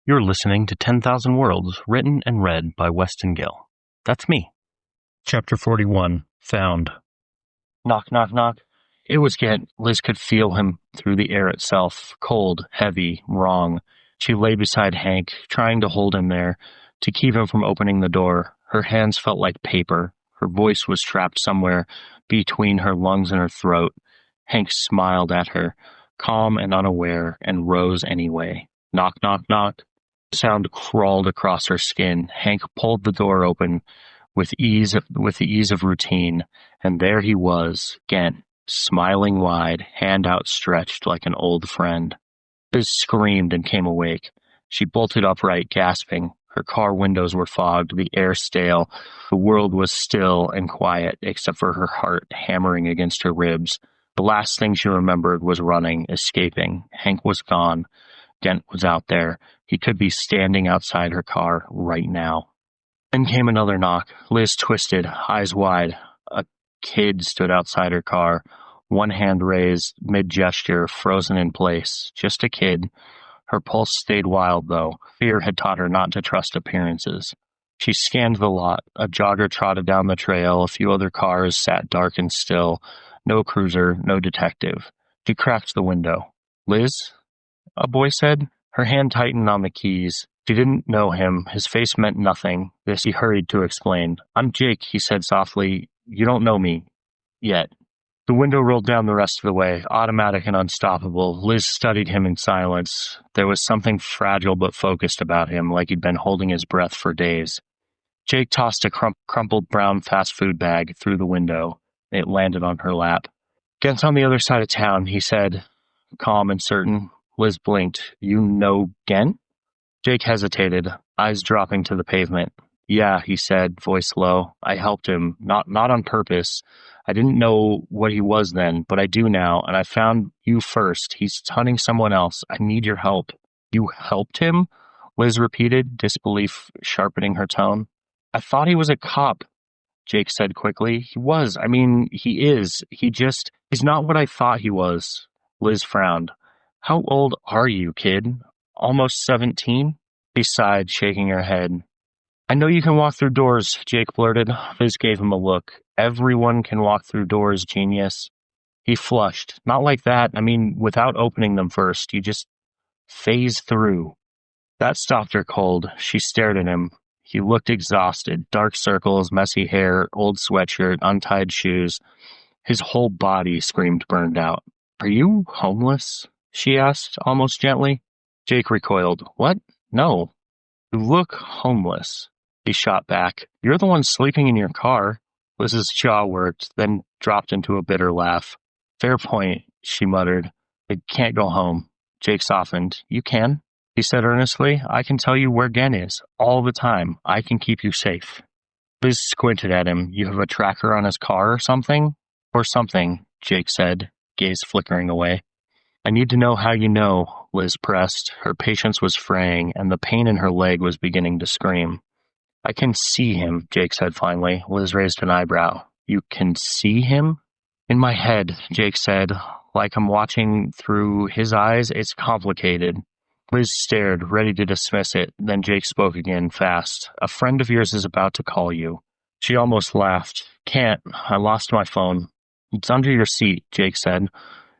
You're listening to 10,000 Worlds, written and read by Weston Gill. That's me. Chapter 41, Found. Knock, knock, knock. It was Ghent. Liz could feel him through the air itself, cold, heavy, wrong. She lay beside Hank, trying to hold him there, to keep him from opening the door. Her hands felt like paper. Her voice was trapped somewhere between her lungs and her throat. Hank smiled at her, calm and unaware, and rose anyway. Knock, knock, knock. The sound crawled across her skin. Hank pulled the door open with the ease of routine, and there he was, Ghent, smiling wide, hand outstretched like an old friend. Liz screamed and came awake. She bolted upright, gasping. Her car windows were fogged, the air stale. The world was still and quiet, except for her heart hammering against her ribs. The last thing she remembered was running, escaping. Hank was gone. Ghent was out there. He could be standing outside her car right now. Then came another knock. Liz twisted, eyes wide. A kid stood outside her car, one hand raised, mid-gesture, frozen in place. Just a kid. Her pulse stayed wild, though. Fear had taught her not to trust appearances. She scanned the lot. A jogger trotted down the trail. A few other cars sat dark and still. No cruiser, no detective. She cracked the window. "Liz?" a boy said. Her hand tightened on the keys. She didn't know him. His face meant nothing. This he hurried to explain. "I'm Jake," he said softly. "You don't know me. Yet." The window rolled down the rest of the way, automatic and unstoppable. Liz studied him in silence. There was something fragile but focused about him, like he'd been holding his breath for days. Jake tossed a crumpled brown fast food bag through the window. It landed on her lap. "Ghent's on the other side of town," he said, calm and certain. Liz blinked. "You know Ghent?" Jake hesitated, eyes dropping to the pavement. "Yeah," he said, voice low. "I helped him, not on purpose. I didn't know what he was then, but I do now, and I found you first. He's hunting someone else. I need your help." "You helped him?" Liz repeated, disbelief sharpening her tone. "I thought he was a cop," Jake said quickly. "He was. I mean, he is. He's not what I thought he was." Liz frowned. "How old are you, kid? Almost 17? She sighed, shaking her head. "I know you can walk through doors," Jake blurted. Liz gave him a look. "Everyone can walk through doors, genius." He flushed. "Not like that. I mean, without opening them first. You just phase through." That stopped her cold. She stared at him. He looked exhausted. Dark circles, messy hair, old sweatshirt, untied shoes. His whole body screamed burned out. "Are you homeless?" she asked, almost gently. Jake recoiled. "What? No. You look homeless." He shot back. "You're the one sleeping in your car." Liz's jaw worked, then dropped into a bitter laugh. "Fair point," she muttered. "I can't go home." Jake softened. "You can," he said earnestly. "I can tell you where Gen is, all the time. I can keep you safe." Liz squinted at him. "You have a tracker on his car or something?" "Or something," Jake said, gaze flickering away. "I need to know how you know," Liz pressed. Her patience was fraying, and the pain in her leg was beginning to scream. "I can see him," Jake said finally. Liz raised an eyebrow. "You can see him?" "In my head," Jake said, "like I'm watching through his eyes. It's complicated." Liz stared, ready to dismiss it. Then Jake spoke again, fast. "A friend of yours is about to call you." She almost laughed. "Can't. I lost my phone." "It's under your seat," Jake said,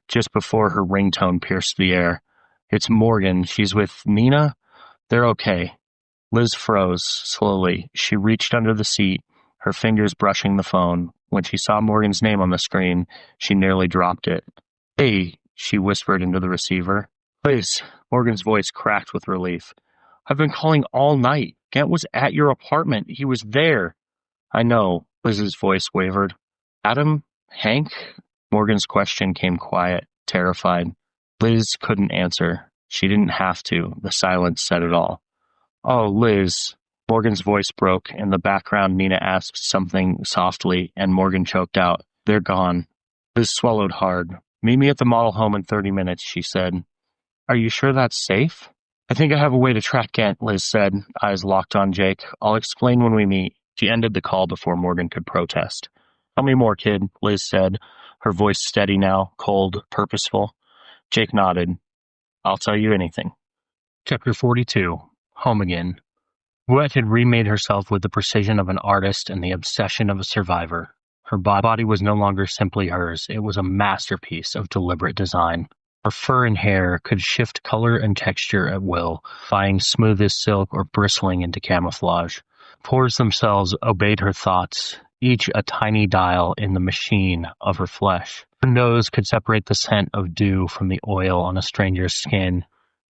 just before her ringtone pierced the air. "It's Morgan. She's with Nina? They're okay." Liz froze, slowly. She reached under the seat, her fingers brushing the phone. When she saw Morgan's name on the screen, she nearly dropped it. "Hey," she whispered into the receiver. "Liz," Morgan's voice cracked with relief. "I've been calling all night. Ghent was at your apartment. He was there." "I know," Liz's voice wavered. "Adam? Hank?" Morgan's question came quiet, terrified. Liz couldn't answer. She didn't have to. The silence said it all. "Oh, Liz." Morgan's voice broke. In the background, Nina asked something softly, and Morgan choked out. "They're gone." Liz swallowed hard. "Meet me at the model home in 30 minutes, she said. "Are you sure that's safe?" "I think I have a way to track Ghent," Liz said, eyes locked on Jake. "I'll explain when we meet." She ended the call before Morgan could protest. "Tell me more, kid," Liz said, her voice steady now, cold, purposeful. Jake nodded. "I'll tell you anything." Chapter 42. Home again. Vouette had remade herself with the precision of an artist and the obsession of a survivor. Her body was no longer simply hers, it was a masterpiece of deliberate design. Her fur and hair could shift color and texture at will, flying smooth as silk or bristling into camouflage. Pores themselves obeyed her thoughts, each a tiny dial in the machine of her flesh. Her nose could separate the scent of dew from the oil on a stranger's skin.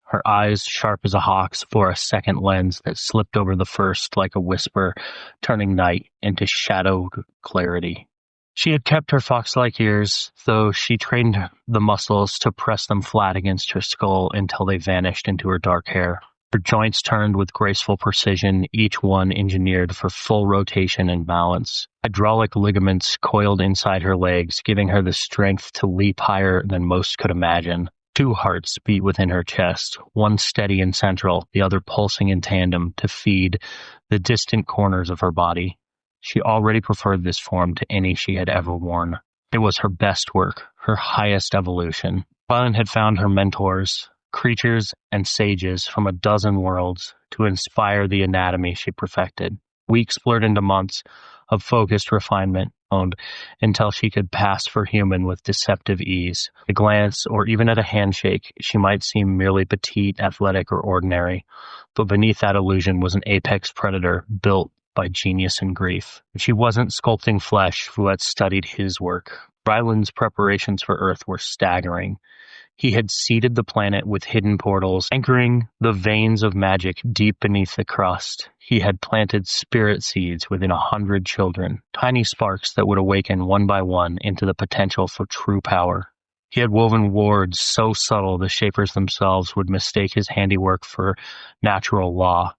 Her eyes, sharp as a hawk's, bore a second lens that slipped over the first like a whisper, turning night into shadowed clarity. She had kept her fox-like ears, though she trained the muscles to press them flat against her skull until they vanished into her dark hair. Her joints turned with graceful precision, each one engineered for full rotation and balance. Hydraulic ligaments coiled inside her legs, giving her the strength to leap higher than most could imagine. 2 hearts beat within her chest, one steady and central, the other pulsing in tandem to feed the distant corners of her body. She already preferred this form to any she had ever worn. It was her best work, her highest evolution. Violet had found her mentors, creatures and sages from a dozen worlds, to inspire the anatomy she perfected. Weeks blurred into months of focused refinement, until she could pass for human with deceptive ease. At a glance, or even at a handshake, she might seem merely petite, athletic, or ordinary, but beneath that illusion was an apex predator built by genius and grief. If she wasn't sculpting flesh, Vouette studied his work. Ryland's preparations for Earth were staggering. He had seeded the planet with hidden portals, anchoring the veins of magic deep beneath the crust. He had planted spirit seeds within 100 children, tiny sparks that would awaken one by one into the potential for true power. He had woven wards so subtle the shapers themselves would mistake his handiwork for natural law.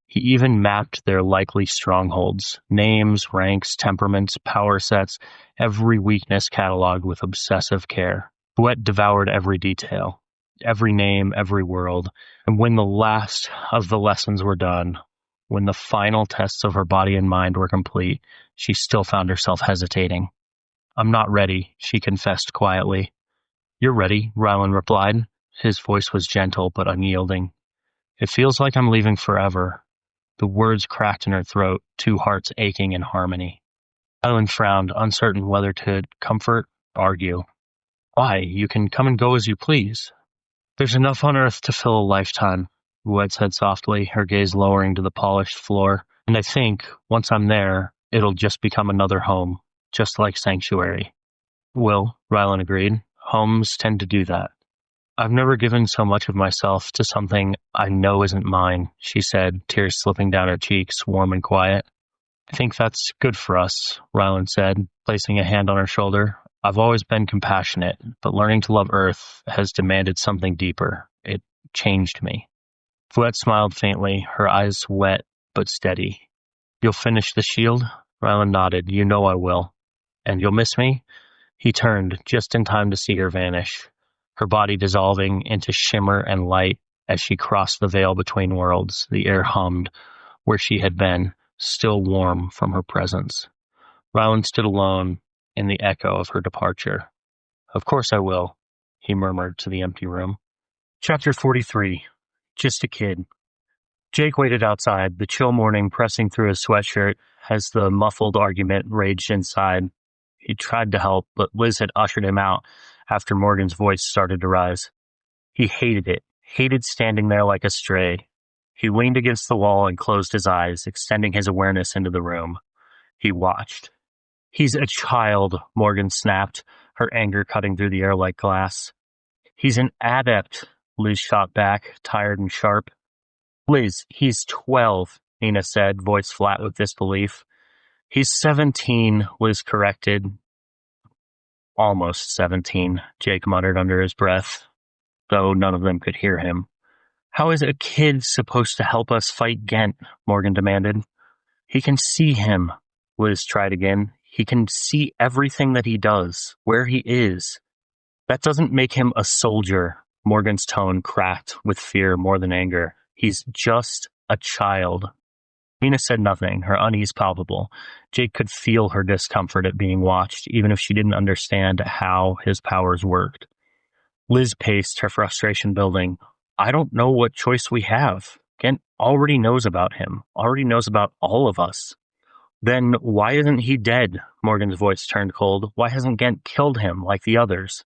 He even mapped their likely strongholds, names, ranks, temperaments, power sets, every weakness cataloged with obsessive care. Vouette devoured every detail, every name, every world, and when the last of the lessons were done, when the final tests of her body and mind were complete, she still found herself hesitating. "I'm not ready," she confessed quietly. "You're ready," Ryland replied. His voice was gentle but unyielding. "It feels like I'm leaving forever." The words cracked in her throat, 2 hearts aching in harmony. Ryland frowned, uncertain whether to comfort or argue. "Why, you can come and go as you please." "There's enough on Earth to fill a lifetime," Vouette said softly, her gaze lowering to the polished floor. "And I think, once I'm there, it'll just become another home, just like Sanctuary." "Will," Ryland agreed. "Homes tend to do that." "I've never given so much of myself to something I know isn't mine," she said, tears slipping down her cheeks, warm and quiet. "I think that's good for us," Ryland said, placing a hand on her shoulder. "I've always been compassionate, but learning to love Earth has demanded something deeper. It changed me." Vouette smiled faintly, her eyes wet but steady. "You'll finish the shield?" Ryland nodded. "You know I will." "And you'll miss me?" He turned, just in time to see her vanish, her body dissolving into shimmer and light as she crossed the veil between worlds. The air hummed where she had been, still warm from her presence. Ryland stood alone in the echo of her departure. "Of course I will," he murmured to the empty room. Chapter 43. Just a Kid. Jake waited outside, the chill morning pressing through his sweatshirt as the muffled argument raged inside. He tried to help, but Liz had ushered him out after Morgan's voice started to rise. He hated it, hated standing there like a stray. He leaned against the wall and closed his eyes, extending his awareness into the room. He watched. "He's a child," Morgan snapped, her anger cutting through the air like glass. "He's an adept," Liz shot back, tired and sharp. "Liz, he's 12, Nina said, voice flat with disbelief. "He's 17, Liz corrected. "Almost 17, Jake muttered under his breath, though none of them could hear him. "How is a kid supposed to help us fight Ghent?" Morgan demanded. "He can see him," Liz tried again. "He can see everything that he does, where he is. That doesn't make him a soldier." Morgan's tone cracked with fear more than anger. "He's just a child." Nina said nothing, her unease palpable. Jake could feel her discomfort at being watched, even if she didn't understand how his powers worked. Liz paced, her frustration building. "I don't know what choice we have. Ghent already knows about him, already knows about all of us. Then why isn't he dead? Morgan's voice turned cold. Why hasn't Ghent killed him like the others?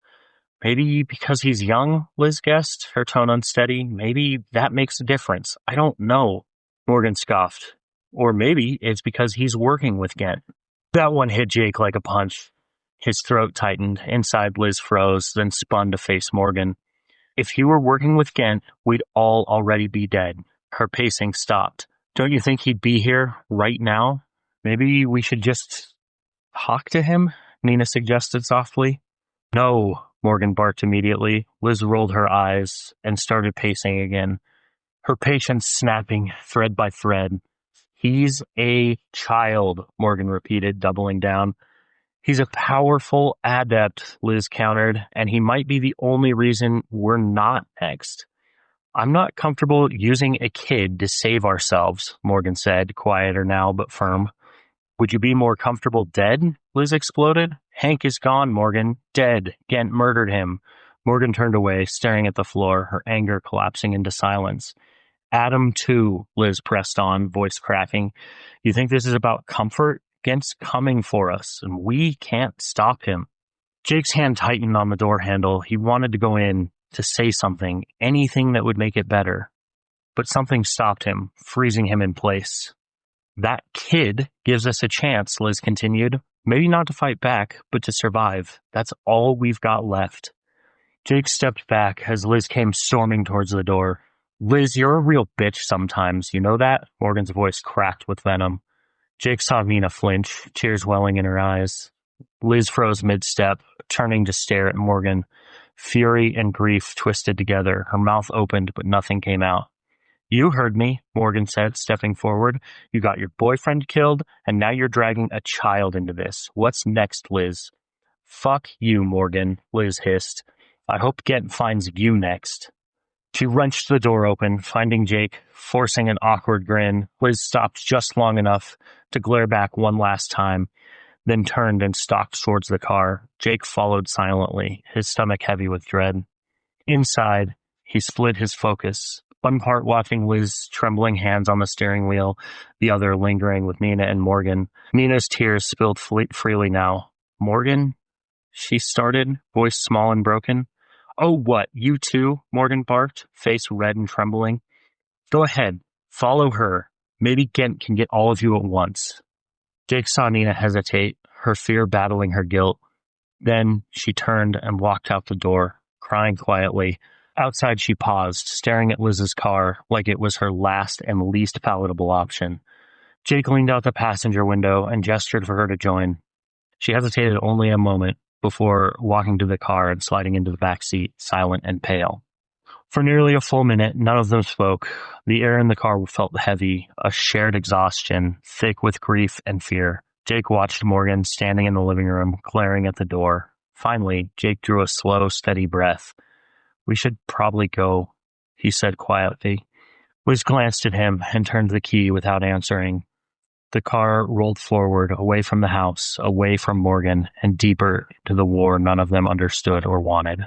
Maybe because he's young, Liz guessed, her tone unsteady. Maybe that makes a difference. I don't know, Morgan scoffed. Or maybe it's because he's working with Ghent. That one hit Jake like a punch. His throat tightened. Inside, Liz froze, then spun to face Morgan. If he were working with Ghent, we'd all already be dead. Her pacing stopped. Don't you think he'd be here right now? Maybe we should just talk to him? Nina suggested softly. No, Morgan barked immediately. Liz rolled her eyes and started pacing again, her patience snapping thread by thread. He's a child, Morgan repeated, doubling down. He's a powerful adept, Liz countered, and he might be the only reason we're not next. I'm not comfortable using a kid to save ourselves, Morgan said, quieter now but firm. Would you be more comfortable dead? Liz exploded. Hank is gone, Morgan. Dead. Ghent murdered him. Morgan turned away, staring at the floor, her anger collapsing into silence. Adam, too, Liz pressed on, voice cracking. You think this is about comfort? Ghent's coming for us, and we can't stop him. Jake's hand tightened on the door handle. He wanted to go in, to say something, anything that would make it better. But something stopped him, freezing him in place. That kid gives us a chance, Liz continued. Maybe not to fight back, but to survive. That's all we've got left. Jake stepped back as Liz came storming towards the door. Liz, you're a real bitch sometimes, you know that? Morgan's voice cracked with venom. Jake saw Nina flinch, tears welling in her eyes. Liz froze mid-step, turning to stare at Morgan. Fury and grief twisted together. Her mouth opened, but nothing came out. You heard me, Morgan said, stepping forward. You got your boyfriend killed, and now you're dragging a child into this. What's next, Liz? Fuck you, Morgan, Liz hissed. I hope Ghent finds you next. She wrenched the door open, finding Jake, forcing an awkward grin. Liz stopped just long enough to glare back one last time, then turned and stalked towards the car. Jake followed silently, his stomach heavy with dread. Inside, he split his focus, one part watching Liz's trembling hands on the steering wheel, the other lingering with Nina and Morgan. Nina's tears spilled freely now. Morgan? She started, voice small and broken. Oh, what, you too? Morgan barked, face red and trembling. Go ahead, follow her. Maybe Ghent can get all of you at once. Jake saw Nina hesitate, her fear battling her guilt. Then she turned and walked out the door, crying quietly. Outside she paused, staring at Liz's car like it was her last and least palatable option. Jake leaned out the passenger window and gestured for her to join. She hesitated only a moment before walking to the car and sliding into the back seat, silent and pale. For nearly a full minute, none of them spoke. The air in the car felt heavy, a shared exhaustion, thick with grief and fear. Jake watched Morgan standing in the living room, glaring at the door. Finally, Jake drew a slow, steady breath. We should probably go, he said quietly. Liz glanced at him and turned the key without answering. The car rolled forward, away from the house, away from Morgan, and deeper into the war none of them understood or wanted.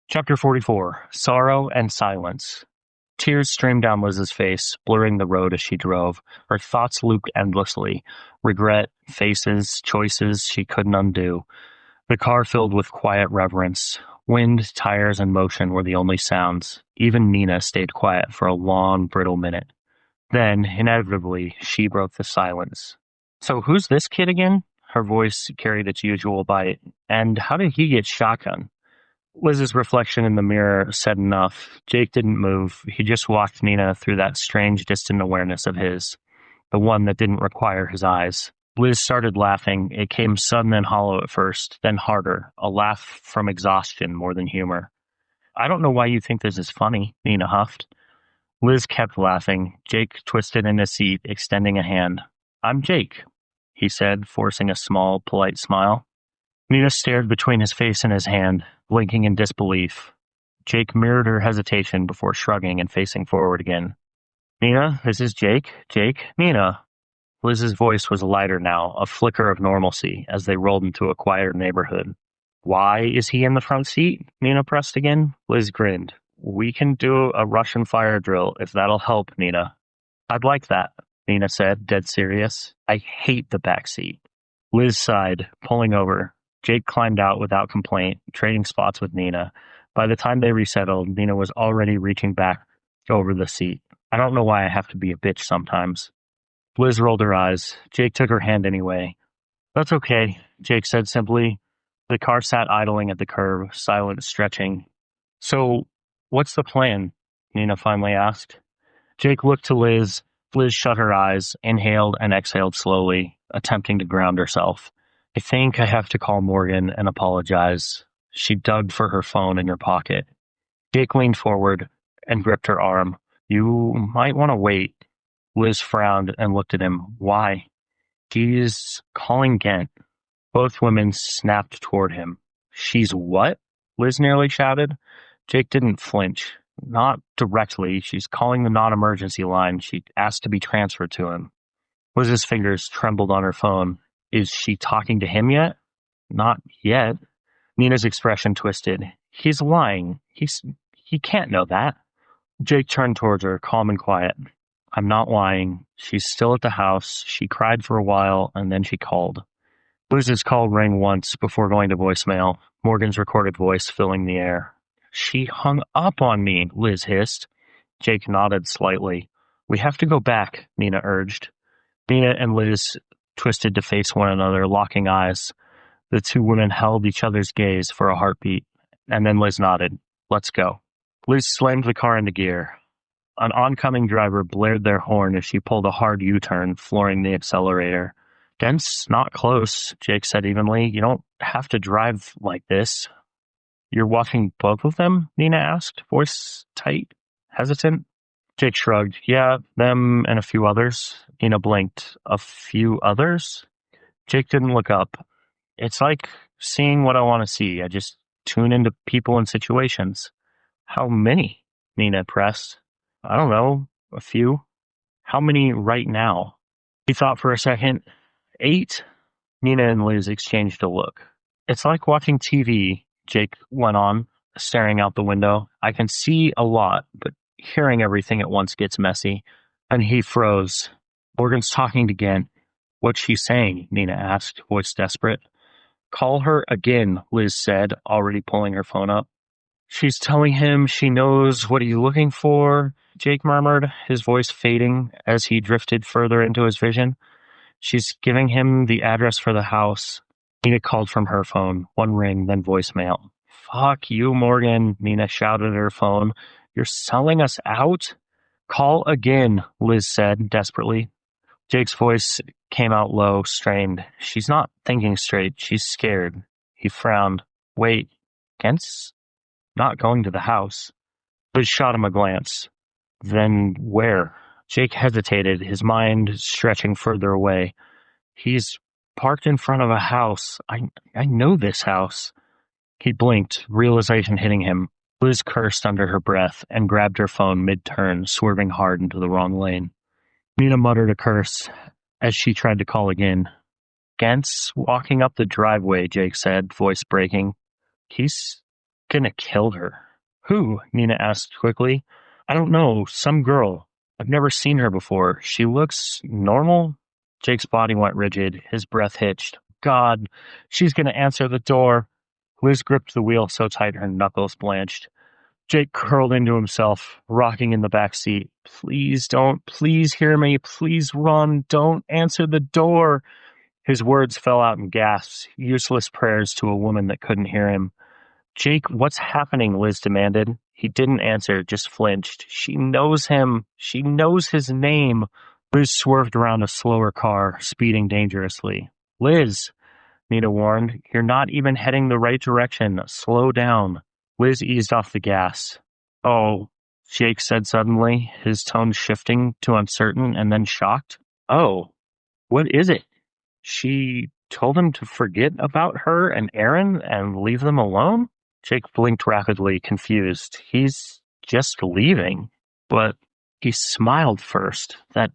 Chapter 44. Sorrow and Silence. Tears streamed down Liz's face, blurring the road as she drove. Her thoughts looped endlessly. Regret, faces, choices she couldn't undo. The car filled with quiet reverence. Wind, tires, and motion were the only sounds. Even Nina stayed quiet for a long, brittle minute. Then, inevitably, she broke the silence. So who's this kid again? Her voice carried its usual bite. And how did he get shotgun? Liz's reflection in the mirror said enough. Jake didn't move. He just walked Nina through that strange, distant awareness of his, the one that didn't require his eyes. Liz started laughing. It came sudden and hollow at first, then harder, a laugh from exhaustion more than humor. I don't know why you think this is funny, Nina huffed. Liz kept laughing. Jake twisted in his seat, extending a hand. I'm Jake, he said, forcing a small, polite smile. Nina stared between his face and his hand, blinking in disbelief. Jake mirrored her hesitation before shrugging and facing forward again. Nina, this is Jake. Jake, Nina. Liz's voice was lighter now, a flicker of normalcy, as they rolled into a quieter neighborhood. Why is he in the front seat? Nina pressed again. Liz grinned. We can do a Russian fire drill if that'll help, Nina. I'd like that, Nina said, dead serious. I hate the back seat. Liz sighed, pulling over. Jake climbed out without complaint, trading spots with Nina. By the time they resettled, Nina was already reaching back over the seat. I don't know why I have to be a bitch sometimes. Liz rolled her eyes. Jake took her hand anyway. That's okay, Jake said simply. The car sat idling at the curb, silent, stretching. So, what's the plan? Nina finally asked. Jake looked to Liz. Liz shut her eyes, inhaled and exhaled slowly, attempting to ground herself. I think I have to call Morgan and apologize. She dug for her phone in her pocket. Jake leaned forward and gripped her arm. You might want to wait. Liz frowned and looked at him. Why? She's calling Ghent. Both women snapped toward him. She's what? Liz nearly shouted. Jake didn't flinch. Not directly. She's calling the non-emergency line. She asked to be transferred to him. Liz's fingers trembled on her phone. Is she talking to him yet? Not yet. Nina's expression twisted. He's lying. He can't know that. Jake turned towards her, calm and quiet. I'm not lying. She's still at the house. She cried for a while, and then she called. Liz's call rang once before going to voicemail, Morgan's recorded voice filling the air. She hung up on me, Liz hissed. Jake nodded slightly. We have to go back, Nina urged. Nina and Liz twisted to face one another, locking eyes. The two women held each other's gaze for a heartbeat, and then Liz nodded. Let's go. Liz slammed the car into gear. An oncoming driver blared their horn as she pulled a hard U-turn, flooring the accelerator. Ghent's not close, Jake said evenly. You don't have to drive like this. You're watching both of them? Nina asked, voice tight, hesitant. Jake shrugged. Yeah, them and a few others. Nina blinked. A few others? Jake didn't look up. It's like seeing what I want to see. I just tune into people and situations. How many? Nina pressed. I don't know. A few. How many right now? He thought for a second. 8? Nina and Liz exchanged a look. It's like watching TV, Jake went on, staring out the window. I can see a lot, but hearing everything at once gets messy. And he froze. Morgan's talking to Ghent. What's she saying? Nina asked, voice desperate. Call her again, Liz said, already pulling her phone up. She's telling him she knows what he's looking for, Jake murmured, his voice fading as he drifted further into his vision. She's giving him the address for the house. Nina called from her phone, one ring, then voicemail. Fuck you, Morgan, Nina shouted at her phone. You're selling us out? Call again, Liz said desperately. Jake's voice came out low, strained. She's not thinking straight. She's scared. He frowned. Wait, Ghent's not going to the house. Liz shot him a glance. Then where? Jake hesitated, his mind stretching further away. He's parked in front of a house. I know this house. He blinked, realization hitting him. Liz cursed under her breath and grabbed her phone mid-turn, swerving hard into the wrong lane. Nina muttered a curse as she tried to call again. Ghent's walking up the driveway, Jake said, voice breaking. He's gonna kill her. Who? Nina asked quickly. I don't know, some girl. I've never seen her before. She looks normal. Jake's body went rigid, his breath hitched. God, she's gonna answer the door. Liz gripped the wheel so tight her knuckles blanched. Jake curled into himself, rocking in the back seat. Please don't, please hear me, please run, don't answer the door. His words fell out in gasps, useless prayers to a woman that couldn't hear him. Jake, what's happening? Liz demanded. He didn't answer, just flinched. She knows him. She knows his name. Liz swerved around a slower car, speeding dangerously. Liz, Nina warned, you're not even heading the right direction. Slow down. Liz eased off the gas. Oh, Jake said suddenly, his tone shifting to uncertain and then shocked. Oh, what is it? She told him to forget about her and Aaron and leave them alone? Jake blinked rapidly, confused. He's just leaving. But he smiled first. That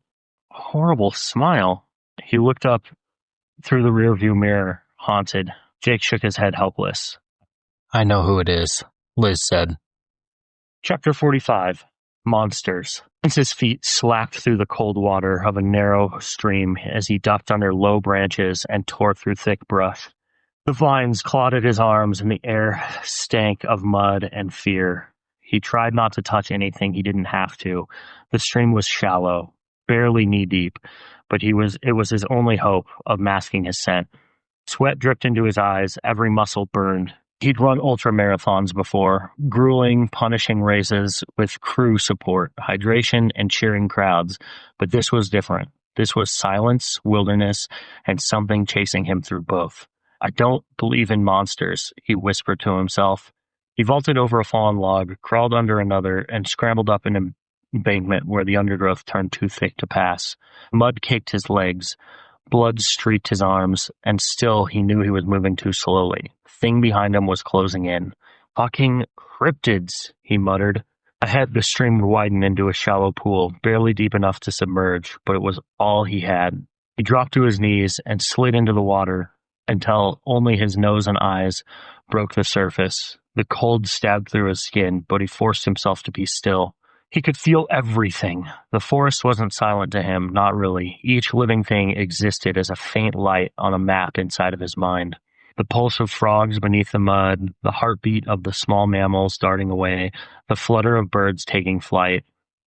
horrible smile. He looked up through the rearview mirror, haunted. Jake shook his head, helpless. I know who it is, Liz said. Chapter 45. Monsters. His feet slapped through the cold water of a narrow stream as he ducked under low branches and tore through thick brush. The vines clawed at his arms and the air stank of mud and fear. He tried not to touch anything he didn't have to. The stream was shallow, barely knee-deep, but it was his only hope of masking his scent. Sweat dripped into his eyes, every muscle burned. He'd run ultra-marathons before, grueling, punishing races with crew support, hydration, and cheering crowds, but this was different. This was silence, wilderness, and something chasing him through both. I don't believe in monsters, he whispered to himself. He vaulted over a fallen log, crawled under another, and scrambled up an embankment where the undergrowth turned too thick to pass. Mud caked his legs. Blood streaked his arms, and still he knew he was moving too slowly. The thing behind him was closing in. Fucking cryptids, he muttered. Ahead, the stream would widen into a shallow pool, barely deep enough to submerge, but it was all he had. He dropped to his knees and slid into the water until only his nose and eyes broke the surface. The cold stabbed through his skin, but he forced himself to be still. He could feel everything. The forest wasn't silent to him, not really. Each living thing existed as a faint light on a map inside of his mind. The pulse of frogs beneath the mud, the heartbeat of the small mammals darting away, the flutter of birds taking flight.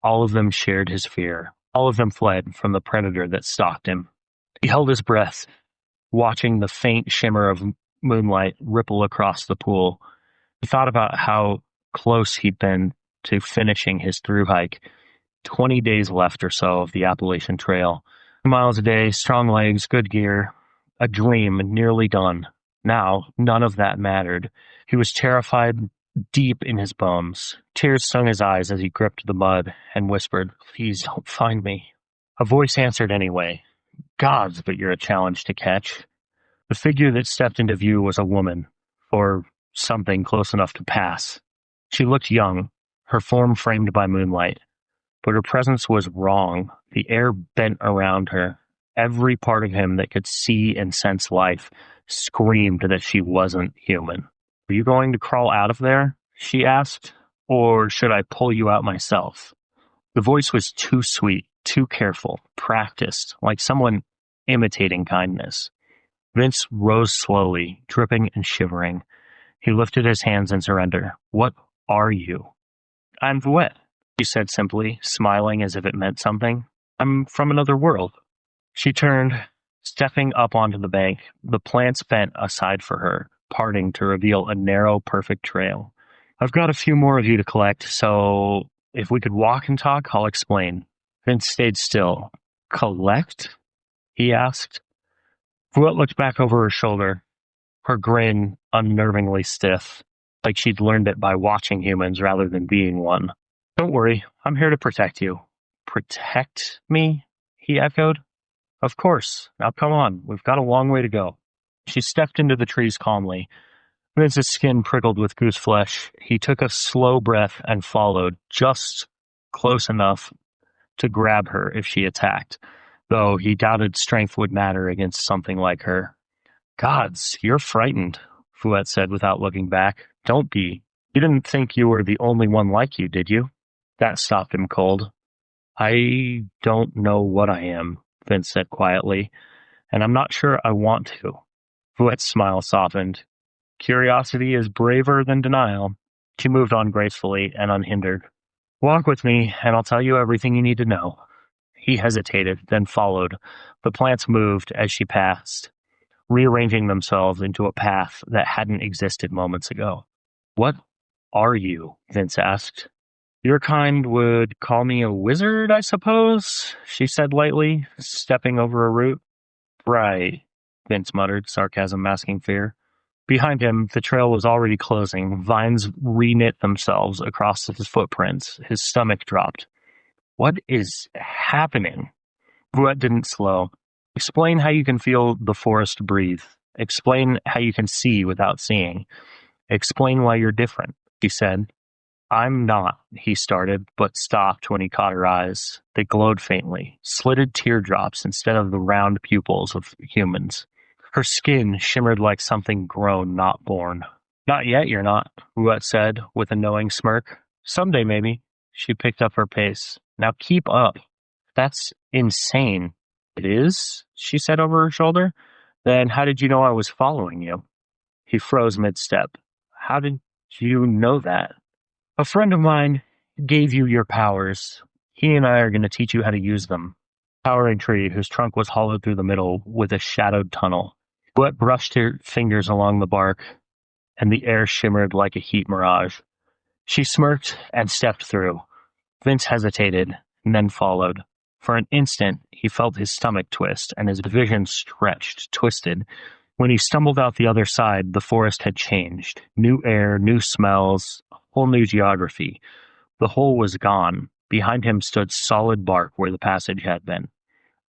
All of them shared his fear. All of them fled from the predator that stalked him. He held his breath, watching the faint shimmer of moonlight ripple across the pool. He thought about how close he'd been to finishing his through hike. 20 days left or so of the Appalachian Trail. 2 miles a day, strong legs, good gear. A dream, nearly done. Now, none of that mattered. He was terrified deep in his bones. Tears stung his eyes as he gripped the mud and whispered, "Please don't find me." A voice answered anyway. "Gods, but you're a challenge to catch." The figure that stepped into view was a woman, or something close enough to pass. She looked young, her form framed by moonlight, but her presence was wrong. The air bent around her. Every part of him that could see and sense life screamed that she wasn't human. "Are you going to crawl out of there?" she asked, "or should I pull you out myself?" The voice was too sweet, too careful, practiced, like someone imitating kindness. Vince rose slowly, dripping and shivering. He lifted his hands in surrender. "What are you?" "I'm Vouet," she said simply, smiling as if it meant something. "I'm from another world." She turned, stepping up onto the bank. The plants bent aside for her, parting to reveal a narrow, perfect trail. "I've got a few more of you to collect, so if we could walk and talk, I'll explain." Vince stayed still. "Collect?" he asked. Vouet looked back over her shoulder, her grin unnervingly stiff, like she'd learned it by watching humans rather than being one. "Don't worry, I'm here to protect you." "Protect me?" he echoed. "Of course. Now come on, we've got a long way to go." She stepped into the trees calmly. Vince's skin prickled with goose flesh. He took a slow breath and followed, just close enough to grab her if she attacked, though he doubted strength would matter against something like her. "Gods, you're frightened," Fouet said without looking back. "Don't be. You didn't think you were the only one like you, did you?" That stopped him cold. "I don't know what I am," Vince said quietly, "and I'm not sure I want to." Fouet's smile softened. "Curiosity is braver than denial." She moved on gracefully and unhindered. "Walk with me, and I'll tell you everything you need to know." He hesitated, then followed. The plants moved as she passed, rearranging themselves into a path that hadn't existed moments ago. "What are you?" Vince asked. "Your kind would call me a wizard, I suppose," she said lightly, stepping over a root. "Right," Vince muttered, sarcasm masking fear. Behind him, the trail was already closing. Vines reknit themselves across his footprints. His stomach dropped. "What is happening?" Vouet didn't slow. "Explain how you can feel the forest breathe. Explain how you can see without seeing. Explain why you're different," she said. "I'm not," he started, but stopped when he caught her eyes. They glowed faintly, slitted teardrops instead of the round pupils of humans. Her skin shimmered like something grown, not born. "Not yet, you're not," Vouet said, with a knowing smirk. Someday, maybe. She picked up her pace. Now keep up. That's insane. It is? She said over her shoulder. Then how did you know I was following you? He froze mid-step. How did you know that? A friend of mine gave you your powers. He and I are going to teach you how to use them. Towering tree whose trunk was hollowed through the middle with a shadowed tunnel. Sweat brushed her fingers along the bark, and the air shimmered like a heat mirage. She smirked and stepped through. Vince hesitated, and then followed. For an instant, he felt his stomach twist, and his vision stretched, twisted. When he stumbled out the other side, the forest had changed. New air, new smells, a whole new geography. The hole was gone. Behind him stood solid bark where the passage had been.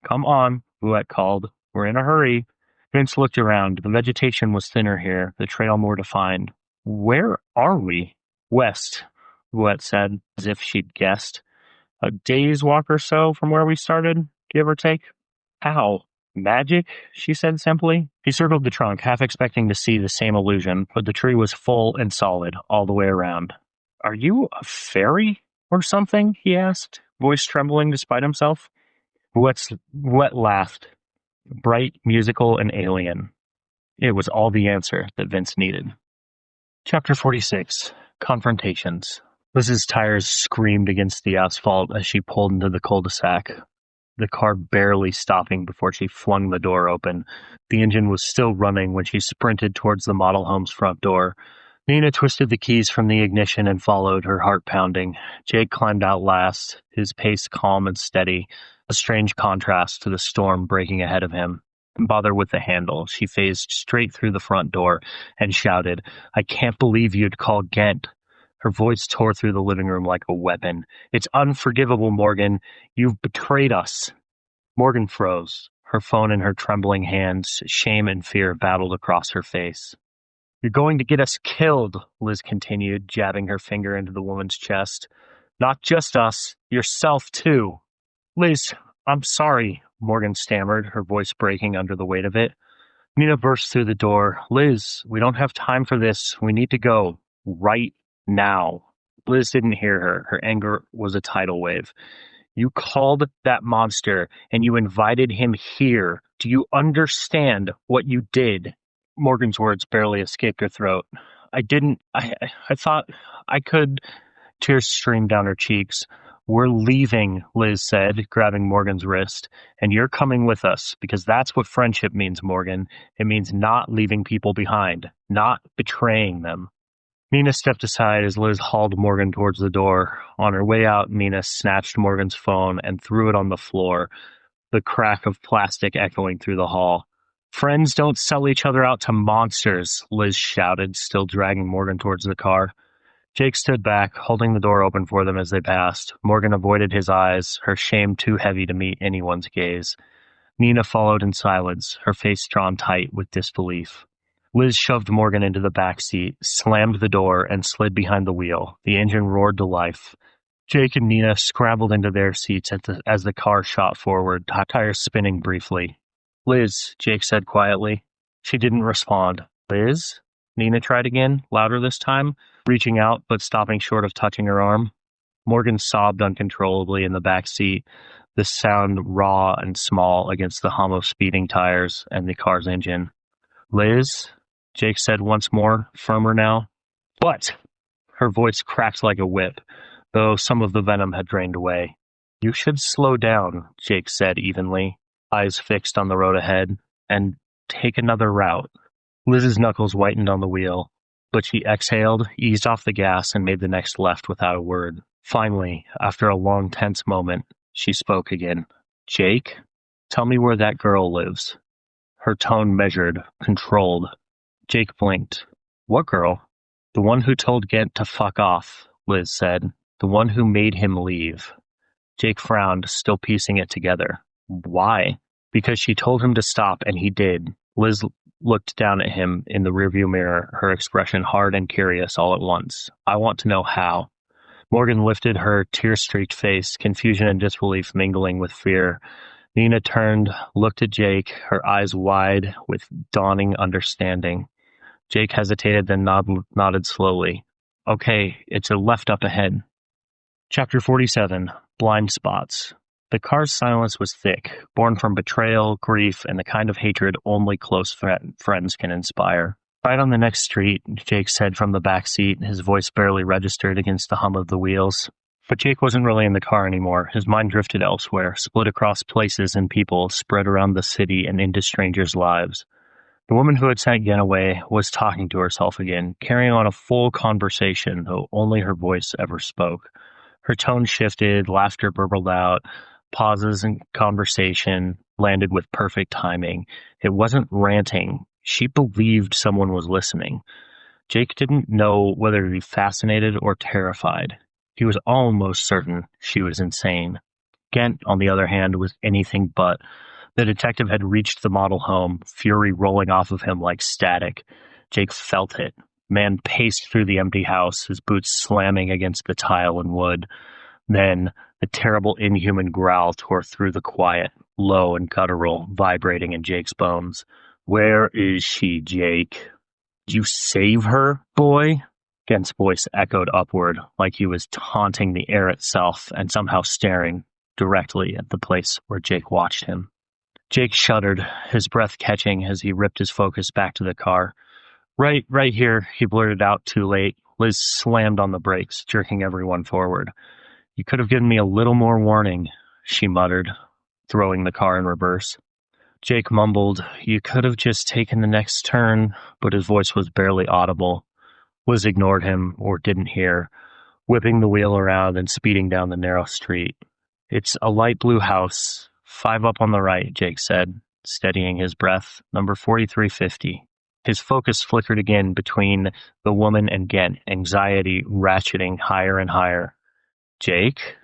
Come on, Vouet called. We're in a hurry. Vince looked around. The vegetation was thinner here, the trail more defined. Where are we? West, Vouet said, as if she'd guessed. A day's walk or so from where we started, give or take. How? Magic? She said simply. He circled the trunk, half expecting to see the same illusion, but the tree was full and solid all the way around. Are you a fairy or something? He asked, voice trembling despite himself. Vouet laughed, bright, musical, and alien. It was all the answer that Vince needed. Chapter 46. Confrontations. Liz's tires screamed against the asphalt as she pulled into the cul-de-sac, the car barely stopping before she flung the door open. The engine was still running when she sprinted towards the model home's front door. Nina twisted the keys from the ignition and followed, her heart pounding. Jake climbed out last, his pace calm and steady, a strange contrast to the storm breaking ahead of him. Didn't bother with the handle. She phased straight through the front door and shouted, I can't believe you'd call Ghent. Her voice tore through the living room like a weapon. It's unforgivable, Morgan. You've betrayed us. Morgan froze, her phone in her trembling hands. Shame and fear battled across her face. You're going to get us killed, Liz continued, jabbing her finger into the woman's chest. Not just us, yourself too. Liz, I'm sorry, Morgan stammered, her voice breaking under the weight of it. Nina burst through the door. Liz, we don't have time for this. We need to go. Right now. Liz didn't hear her. Her anger was a tidal wave. You called that monster, and you invited him here. Do you understand what you did? Morgan's words barely escaped her throat. I thought I could. Tears streamed down her cheeks. We're leaving, Liz said, grabbing Morgan's wrist. And you're coming with us, because that's what friendship means, Morgan. It means not leaving people behind, not betraying them. Nina stepped aside as Liz hauled Morgan towards the door. On her way out, Nina snatched Morgan's phone and threw it on the floor, the crack of plastic echoing through the hall. Friends don't sell each other out to monsters, Liz shouted, still dragging Morgan towards the car. Jake stood back, holding the door open for them as they passed. Morgan avoided his eyes, her shame too heavy to meet anyone's gaze. Nina followed in silence, her face drawn tight with disbelief. Liz shoved Morgan into the back seat, slammed the door, and slid behind the wheel. The engine roared to life. Jake and Nina scrambled into their seats as the car shot forward, tires spinning briefly. Liz, Jake said quietly. She didn't respond. Liz? Nina tried again, louder this time, reaching out but stopping short of touching her arm. Morgan sobbed uncontrollably in the back seat, the sound raw and small against the hum of speeding tires and the car's engine. Liz? Jake said once more, firmer now. What? Her voice cracked like a whip, though some of the venom had drained away. You should slow down, Jake said evenly, eyes fixed on the road ahead, and take another route. Liz's knuckles whitened on the wheel, but she exhaled, eased off the gas, and made the next left without a word. Finally, after a long, tense moment, she spoke again. Jake, tell me where that girl lives. Her tone measured, controlled. Jake blinked. What girl? The one who told Ghent to fuck off, Liz said. The one who made him leave. Jake frowned, still piecing it together. Why? Because she told him to stop, and he did. Liz looked down at him in the rearview mirror, her expression hard and curious all at once. I want to know how. Morgan lifted her tear-streaked face, confusion and disbelief mingling with fear. Nina turned, looked at Jake, her eyes wide with dawning understanding. Jake hesitated, then nodded slowly. Okay, it's a left up ahead. Chapter 47, Blind Spots. The car's silence was thick, born from betrayal, grief, and the kind of hatred only close friends can inspire. Right on the next street, Jake said from the back seat, his voice barely registered against the hum of the wheels. But Jake wasn't really in the car anymore. His mind drifted elsewhere, split across places and people, spread around the city and into strangers' lives. The woman who had sent Ghent away was talking to herself again, carrying on a full conversation, though only her voice ever spoke. Her tone shifted, laughter burbled out, pauses in conversation landed with perfect timing. It wasn't ranting. She believed someone was listening. Jake didn't know whether to be fascinated or terrified. He was almost certain she was insane. Ghent, on the other hand, was anything but. The detective had reached the model home, fury rolling off of him like static. Jake felt it. Man paced through the empty house, his boots slamming against the tile and wood. Then, the terrible inhuman growl tore through the quiet, low and guttural, vibrating in Jake's bones. "Where is she, Jake? Did you save her, boy?" Gent's voice echoed upward, like he was taunting the air itself and somehow staring directly at the place where Jake watched him. Jake shuddered, his breath catching as he ripped his focus back to the car. Right here," he blurted out too late. Liz slammed on the brakes, jerking everyone forward. "You could have given me a little more warning," she muttered, throwing the car in reverse. Jake mumbled, "You could have just taken the next turn," but his voice was barely audible. Liz ignored him, or didn't hear, whipping the wheel around and speeding down the narrow street. "It's a light blue house. 5 up on the right," Jake said, steadying his breath. "Number 4350. His focus flickered again between the woman and Ghent, anxiety ratcheting higher and higher. "Jake?"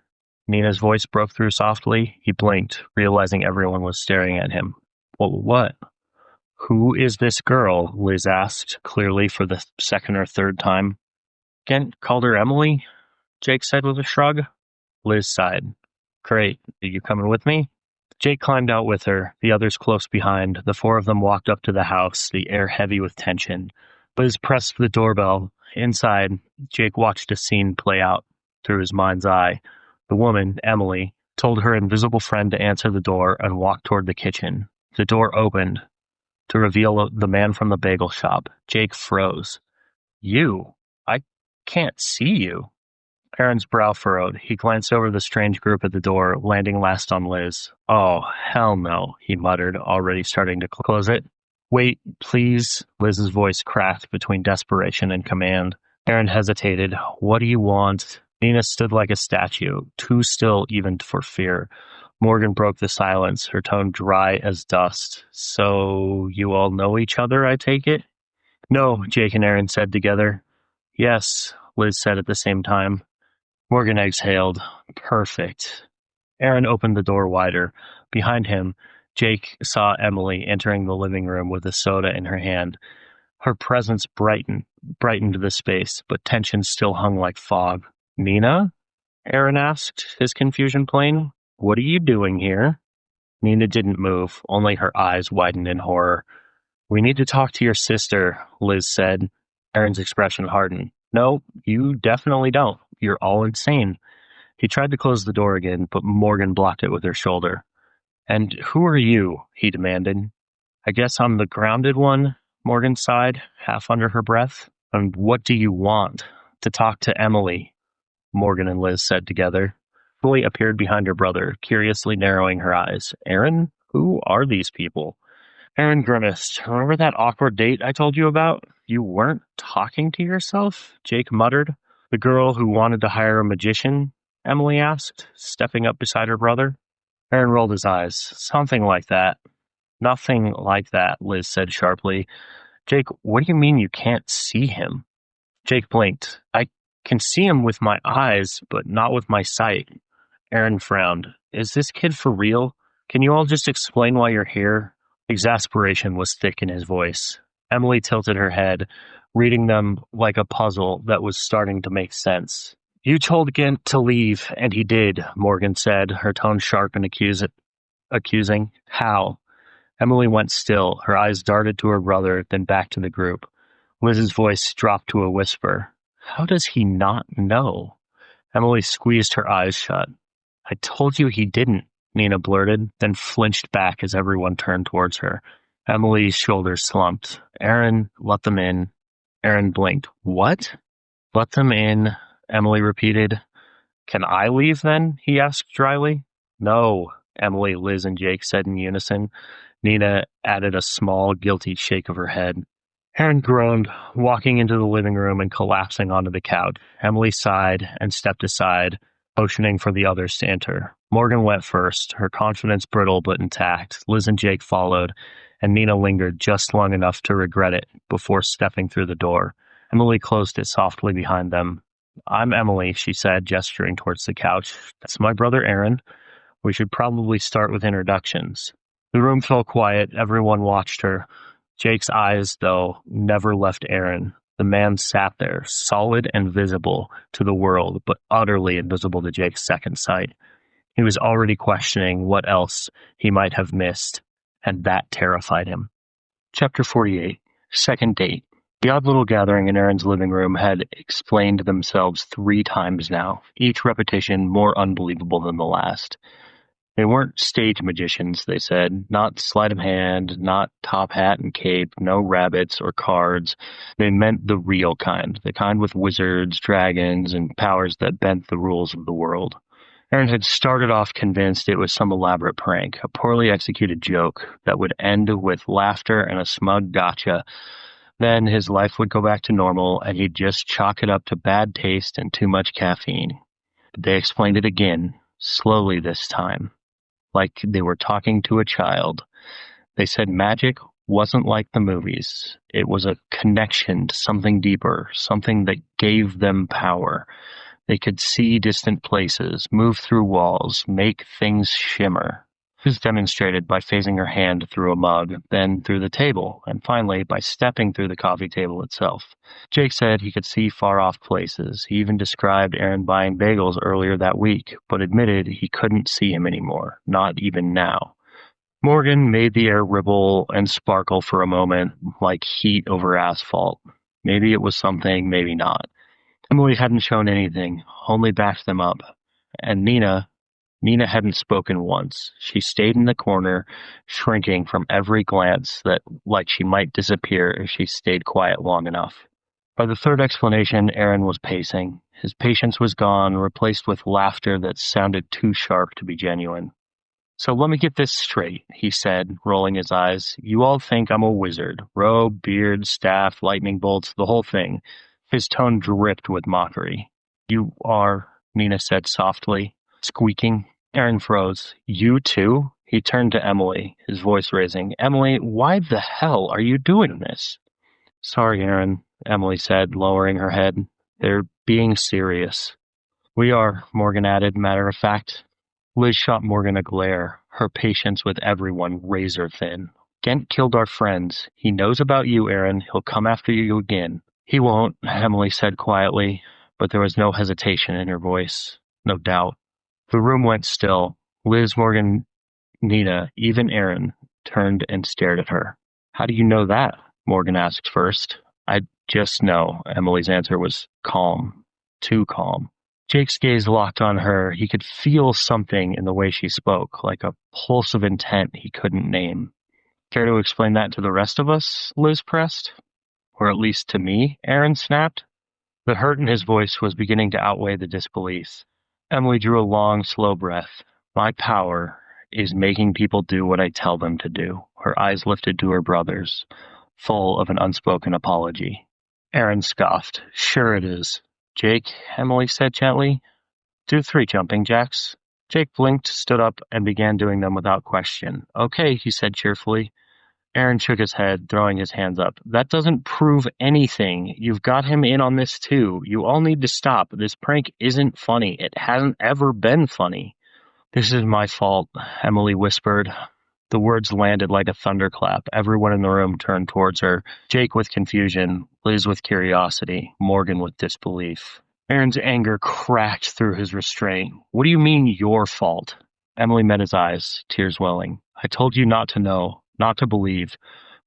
Nina's voice broke through softly. He blinked, realizing everyone was staring at him. What? "Who is this girl?" Liz asked, clearly for the second or third time. "Ghent called her Emily," Jake said with a shrug. Liz sighed. "Great. Are you coming with me?" Jake climbed out with her, the others close behind. The 4 of them walked up to the house, the air heavy with tension. Liz pressed the doorbell. Inside, Jake watched a scene play out through his mind's eye. The woman, Emily, told her invisible friend to answer the door and walked toward the kitchen. The door opened to reveal the man from the bagel shop. Jake froze. "You? I can't see you." Aaron's brow furrowed. He glanced over the strange group at the door, landing last on Liz. "Oh, hell no," he muttered, already starting to close it. "Wait, please." Liz's voice cracked between desperation and command. Aaron hesitated. "What do you want?" Nina stood like a statue, too still even for fear. Morgan broke the silence, her tone dry as dust. "So, you all know each other, I take it?" "No," Jake and Aaron said together. "Yes," Liz said at the same time. Morgan exhaled. "Perfect." Aaron opened the door wider. Behind him, Jake saw Emily entering the living room with a soda in her hand. Her presence brightened the space, but tension still hung like fog. "Nina?" Aaron asked, his confusion plain. "What are you doing here?" Nina didn't move, only her eyes widened in horror. "We need to talk to your sister," Liz said. Aaron's expression hardened. "No, you definitely don't. You're all insane." He tried to close the door again, but Morgan blocked it with her shoulder. "And who are you?" he demanded. "I guess I'm the grounded one," Morgan sighed, half under her breath. "And what do you want?" "To talk to Emily," Morgan and Liz said together. Emily appeared behind her brother, curiously narrowing her eyes. "Aaron? Who are these people?" Aaron grimaced. "Remember that awkward date I told you about? You weren't talking to yourself?" Jake muttered. "The girl who wanted to hire a magician?" Emily asked, stepping up beside her brother. Aaron rolled his eyes. "Something like that." "Nothing like that," Liz said sharply. "Jake, what do you mean you can't see him?" Jake blinked. "I can see him with my eyes, but not with my sight." Aaron frowned. "Is this kid for real? Can you all just explain why you're here?" Exasperation was thick in his voice. Emily tilted her head, reading them like a puzzle that was starting to make sense. "You told Ghent to leave, and he did," Morgan said, her tone sharp and accusing. "How?" Emily went still, her eyes darted to her brother, then back to the group. Liz's voice dropped to a whisper. "How does he not know?" Emily squeezed her eyes shut. I told you he didn't, Nina blurted, then flinched back as everyone turned towards her. Emily's shoulders slumped. Aaron, let them in. Aaron blinked. What? Let them in, Emily repeated. Can I leave then? He asked dryly. No, Emily, Liz, and Jake said in unison. Nina added a small, guilty shake of her head. Aaron groaned, walking into the living room and collapsing onto the couch. Emily sighed and stepped aside, motioning for the others to enter. Morgan went first, her confidence brittle but intact. Liz and Jake followed, and Nina lingered just long enough to regret it before stepping through the door. Emily closed it softly behind them. I'm Emily, she said, gesturing towards the couch. That's my brother Aaron. We should probably start with introductions. The room fell quiet. Everyone watched her. Jake's eyes, though, never left Aaron. The man sat there, solid and visible to the world, but utterly invisible to Jake's second sight. He was already questioning what else he might have missed, and that terrified him. Chapter 48, Second Date. The odd little gathering in Aaron's living room had explained themselves 3 times now, each repetition more unbelievable than the last. They weren't stage magicians, they said, not sleight of hand, not top hat and cape, no rabbits or cards. They meant the real kind, the kind with wizards, dragons, and powers that bent the rules of the world. Aaron had started off convinced it was some elaborate prank, a poorly executed joke that would end with laughter and a smug gotcha. Then his life would go back to normal, and he'd just chalk it up to bad taste and too much caffeine. But they explained it again, slowly this time, like they were talking to a child. They said magic wasn't like the movies. It was a connection to something deeper, something that gave them power. They could see distant places, move through walls, make things shimmer. It was demonstrated by phasing her hand through a mug, then through the table, and finally by stepping through the coffee table itself. Jake said he could see far-off places. He even described Aaron buying bagels earlier that week, but admitted he couldn't see him anymore, not even now. Morgan made the air ripple and sparkle for a moment, like heat over asphalt. Maybe it was something, maybe not. Emily hadn't shown anything, only backed them up. And Nina hadn't spoken once. She stayed in the corner, shrinking from every glance that, like she might disappear if she stayed quiet long enough. By the third explanation, Aaron was pacing. His patience was gone, replaced with laughter that sounded too sharp to be genuine. So let me get this straight, he said, rolling his eyes. You all think I'm a wizard. Robe, beard, staff, lightning bolts, the whole thing. His tone dripped with mockery. You are, Nina said softly, squeaking. Aaron froze. You too? He turned to Emily, his voice raising. Emily, why the hell are you doing this? Sorry, Aaron, Emily said, lowering her head. They're being serious. We are, Morgan added, matter of fact. Liz shot Morgan a glare, her patience with everyone razor thin. Ghent killed our friends. He knows about you, Aaron. He'll come after you again. He won't, Emily said quietly, but there was no hesitation in her voice, no doubt. The room went still. Liz, Morgan, Nina, even Aaron turned and stared at her. How do you know that? Morgan asked first. I just know. Emily's answer was calm. Too calm. Jake's gaze locked on her. He could feel something in the way she spoke, like a pulse of intent he couldn't name. Care to explain that to the rest of us? Liz pressed. Or at least to me? Aaron snapped. The hurt in his voice was beginning to outweigh the disbelief. Emily drew a long, slow breath. My power is making people do what I tell them to do. Her eyes lifted to her brother's, full of an unspoken apology. Aaron scoffed. Sure it is. Jake, Emily said gently, do 3 jumping jacks. Jake blinked, stood up, and began doing them without question. Okay, he said cheerfully. Aaron shook his head, throwing his hands up. That doesn't prove anything. You've got him in on this too. You all need to stop. This prank isn't funny. It hasn't ever been funny. This is my fault, Emily whispered. The words landed like a thunderclap. Everyone in the room turned towards her. Jake with confusion, Liz with curiosity, Morgan with disbelief. Aaron's anger cracked through his restraint. What do you mean, your fault? Emily met his eyes, tears welling. I told you not to know. Not to believe.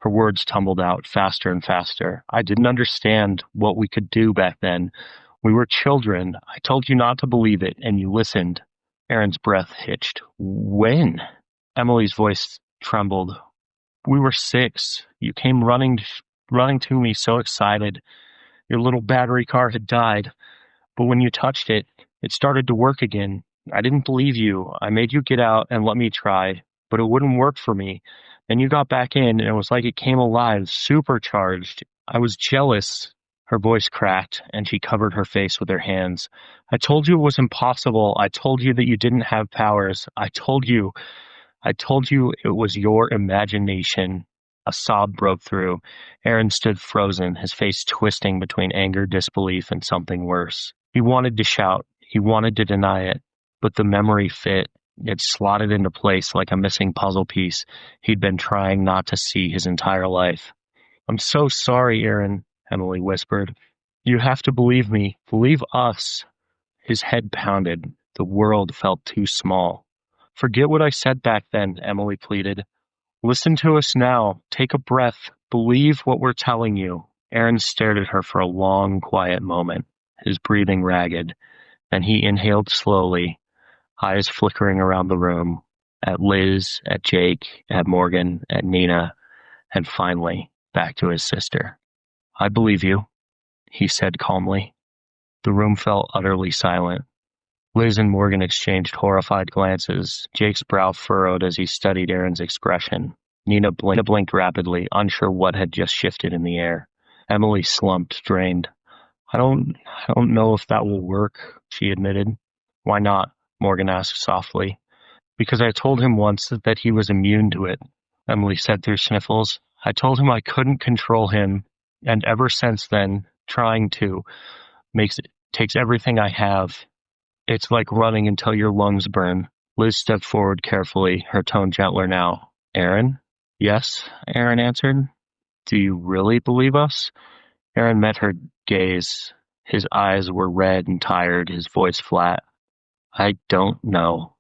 Her words tumbled out faster and faster. I didn't understand what we could do back then. We were children. I told you not to believe it, and you listened. Aaron's breath hitched. When? Emily's voice trembled. We were 6. You came running to me so excited. Your little battery car had died, but when you touched it, it started to work again. I didn't believe you. I made you get out and let me try, but it wouldn't work for me. Then you got back in, and it was like it came alive, supercharged. I was jealous. Her voice cracked, and she covered her face with her hands. I told you it was impossible. I told you that you didn't have powers. I told you it was your imagination. A sob broke through. Aaron stood frozen, his face twisting between anger, disbelief, and something worse. He wanted to shout. He wanted to deny it, but the memory fit. It slotted into place like a missing puzzle piece he'd been trying not to see his entire life. I'm so sorry, Aaron, Emily whispered. You have to believe me. Believe us. His head pounded. The world felt too small. Forget what I said back then, Emily pleaded. Listen to us now. Take a breath. Believe what we're telling you. Aaron stared at her for a long, quiet moment, his breathing ragged. Then he inhaled slowly, eyes flickering around the room, at Liz, at Jake, at Morgan, at Nina, and finally back to his sister. I believe you, he said calmly. The room fell utterly silent. Liz and Morgan exchanged horrified glances. Jake's brow furrowed as he studied Aaron's expression. Nina blinked rapidly, unsure what had just shifted in the air. Emily slumped, drained. I don't know if that will work, she admitted. Why not? Morgan asked softly. Because I told him once that he was immune to it, Emily said through sniffles. I told him I couldn't control him, and ever since then, trying to takes everything I have. It's like running until your lungs burn. Liz stepped forward carefully, her tone gentler now. Aaron? Yes, Aaron answered. Do you really believe us? Aaron met her gaze. His eyes were red and tired, his voice flat. I don't know.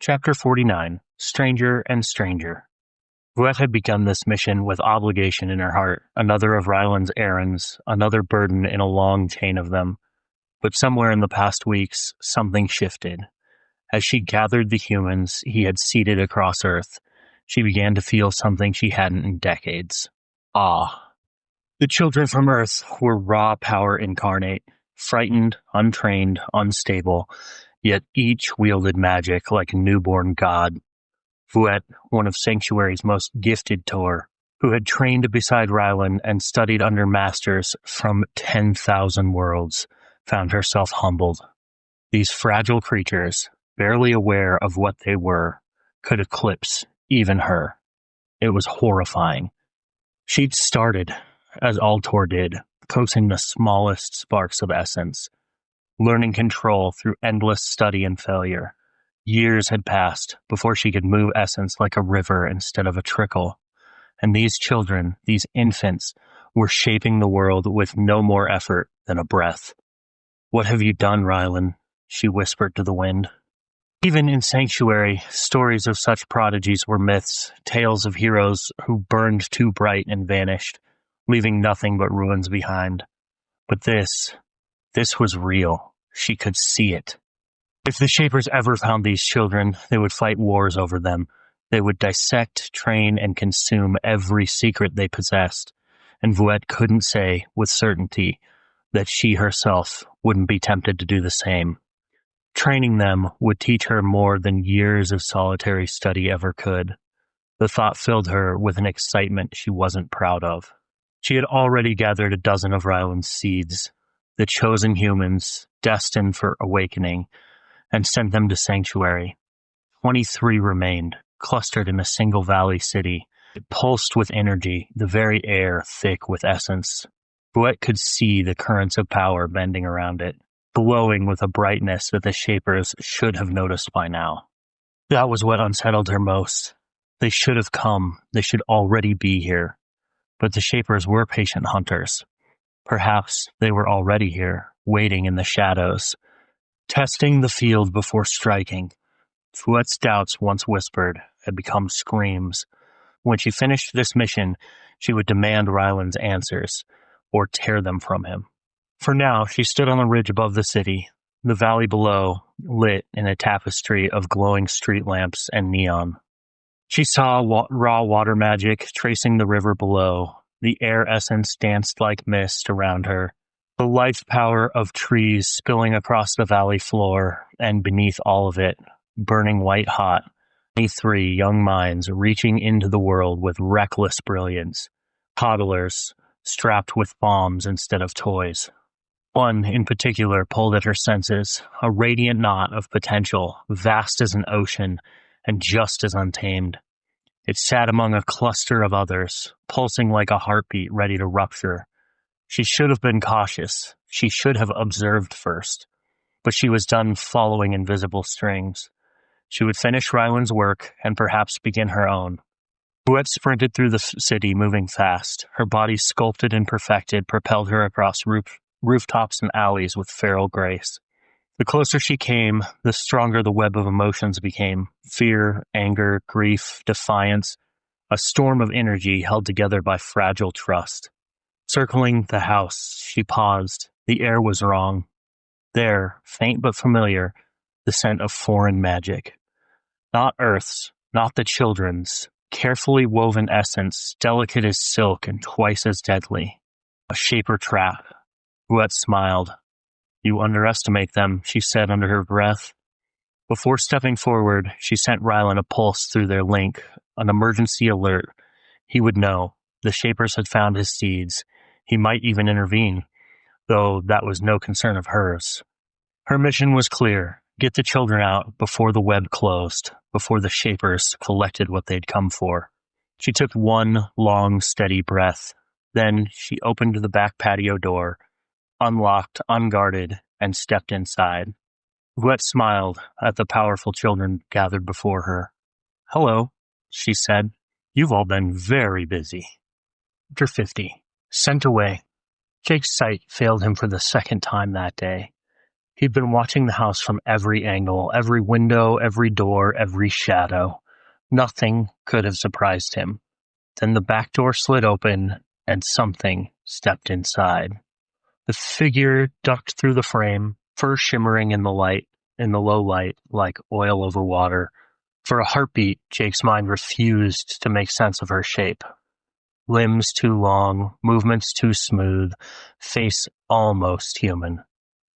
Chapter 49, Stranger and Stranger. Vouette had begun this mission with obligation in her heart, another of Ryland's errands, another burden in a long chain of them. But somewhere in the past weeks, something shifted. As she gathered the humans he had seeded across Earth, she began to feel something she hadn't in decades. Awe. The children from Earth were raw power incarnate, frightened, untrained, unstable, yet each wielded magic like a newborn god. Vouette, one of Sanctuary's most gifted Tor, who had trained beside Ryland and studied under masters from 10,000 worlds, found herself humbled. These fragile creatures, barely aware of what they were, could eclipse even her. It was horrifying. She'd started, as all Tor did, coaxing the smallest sparks of essence, learning control through endless study and failure. Years had passed before she could move essence like a river instead of a trickle. And these children, these infants, were shaping the world with no more effort than a breath. What have you done, Ryland? She whispered to the wind. Even in Sanctuary, stories of such prodigies were myths, tales of heroes who burned too bright and vanished, leaving nothing but ruins behind. But this was real. She could see it. If the Shapers ever found these children, they would fight wars over them. They would dissect, train, and consume every secret they possessed. And Vouette couldn't say, with certainty, that she herself wouldn't be tempted to do the same. Training them would teach her more than years of solitary study ever could. The thought filled her with an excitement she wasn't proud of. She had already gathered a dozen of Ryland's seeds, the chosen humans, destined for awakening, and sent them to Sanctuary. 23 remained, clustered in a single valley city. It pulsed with energy, the very air thick with essence. Vouette could see the currents of power bending around it, glowing with a brightness that the Shapers should have noticed by now. That was what unsettled her most. They should have come. They should already be here. But the Shapers were patient hunters. Perhaps they were already here, waiting in the shadows, testing the field before striking. Vouette's doubts, once whispered, had become screams. When she finished this mission, she would demand Ryland's answers, or tear them from him. For now, she stood on the ridge above the city, the valley below lit in a tapestry of glowing street lamps and neon. She saw raw water magic tracing the river below. The air essence danced like mist around her. The life power of trees spilling across the valley floor, and beneath all of it, burning white hot, 23 young minds reaching into the world with reckless brilliance. Toddlers, strapped with bombs instead of toys. One in particular pulled at her senses, a radiant knot of potential, vast as an ocean, and just as untamed. It sat among a cluster of others, pulsing like a heartbeat ready to rupture. She should have been cautious. She should have observed first. But she was done following invisible strings. She would finish Ryland's work and perhaps begin her own. Bouette sprinted through the city, moving fast. Her body, sculpted and perfected, propelled her across rooftops and alleys with feral grace. The closer she came, the stronger the web of emotions became. Fear, anger, grief, defiance, a storm of energy held together by fragile trust. Circling the house, she paused. The air was wrong. There, faint but familiar, the scent of foreign magic. Not Earth's, not the children's. Carefully woven essence, delicate as silk and twice as deadly. A shaper trap. Bouette smiled. You underestimate them, she said under her breath. Before stepping forward, she sent Ryland a pulse through their link, an emergency alert. He would know. The Shapers had found his seeds. He might even intervene, though that was no concern of hers. Her mission was clear. Get the children out before the web closed, before the Shapers collected what they'd come for. She took one long, steady breath. Then she opened the back patio door, unlocked, unguarded, and stepped inside. Bouette smiled at the powerful children gathered before her. Hello, she said. You've all been very busy. Chapter 50. Sent away. Jake's sight failed him for the second time that day. He'd been watching the house from every angle, every window, every door, every shadow. Nothing could have surprised him. Then the back door slid open, and something stepped inside. The figure ducked through the frame, fur shimmering in the low light, like oil over water. For a heartbeat, Jake's mind refused to make sense of her shape. Limbs too long, movements too smooth, face almost human.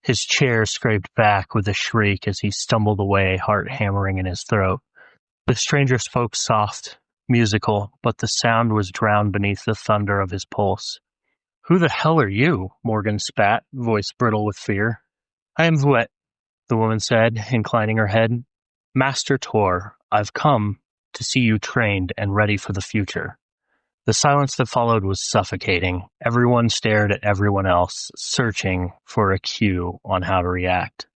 His chair scraped back with a shriek as he stumbled away, heart hammering in his throat. The stranger spoke soft, musical, but the sound was drowned beneath the thunder of his pulse. Who the hell are you? Morgan spat, voice brittle with fear. I am Bouette, the woman said, inclining her head. Master Tor, I've come to see you trained and ready for the future. The silence that followed was suffocating. Everyone stared at everyone else, searching for a cue on how to react.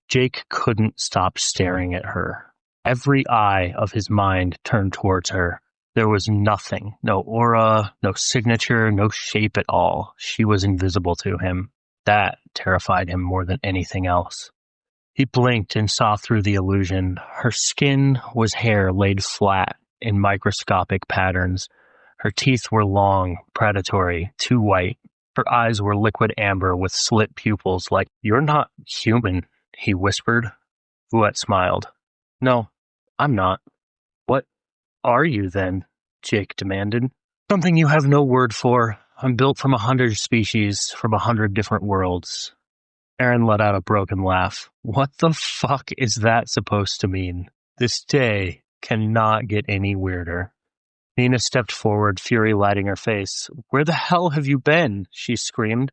Jake couldn't stop staring at her. Every eye of his mind turned towards her. There was nothing, no aura, no signature, no shape at all. She was invisible to him. That terrified him more than anything else. He blinked and saw through the illusion. Her skin was hair laid flat in microscopic patterns. Her teeth were long, predatory, too white. Her eyes were liquid amber with slit pupils like, You're not human, he whispered. Bouette smiled. No, I'm not. What are you then? Jake demanded. Something you have no word for. I'm built from 100 species, from 100 different worlds. Aaron let out a broken laugh. What the fuck is that supposed to mean? This day cannot get any weirder. Nina stepped forward, fury lighting her face. Where the hell have you been? She screamed.